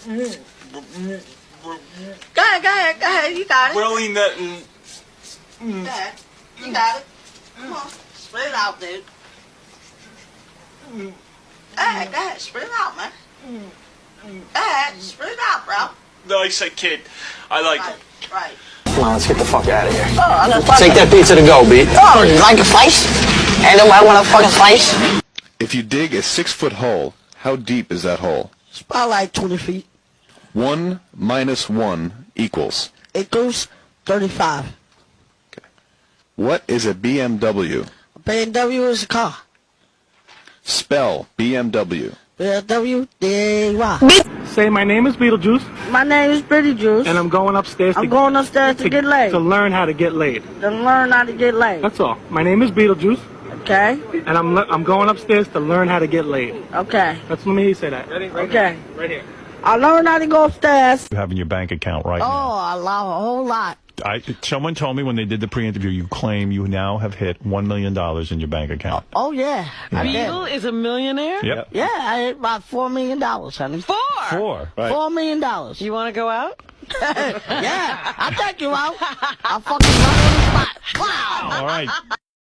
Go ahead. You got it. Really nothing. Go ahead. You got it. Come on. Spit it out, dude. Go ahead. Spit it out, man. Go ahead. Spit it out, bro. Nice kid. I like him. Right. Come on, let's get the fuck out of here. Oh, Take that pizza to go, Beat. Oh, you like a slice? Ain't nobody want a fucking slice? If you dig a 6-foot hole, how deep is that hole? It's about like 20 feet. 1 minus 1 equals. Equals 35. Okay. What is a BMW? A BMW is a car. Spell BMW. BMW, D-Y. Say, my name is Beetlejuice, My name is beetlejuice. and I'm going upstairs I'm going upstairs to get laid. to learn how to get laid. To learn how to get laid. That's all. My name is Beetlejuice, Okay? and I'm going upstairs to learn how to get laid. Okay. Let me say that. Ready? Okay. Right here. I learned how to go upstairs. You have in your bank account right Oh, now. I love a whole lot. Someone told me when they did the pre-interview, you claim you now have hit $1 million in your bank account. Oh, yeah. I did. Beetle is a millionaire? Yep. Yeah, I hit about $4 million, honey. 4? 4. Right. $4 million. You want to go out? Yeah, I'll take you out. I'll fucking run on the spot. Wow. All right.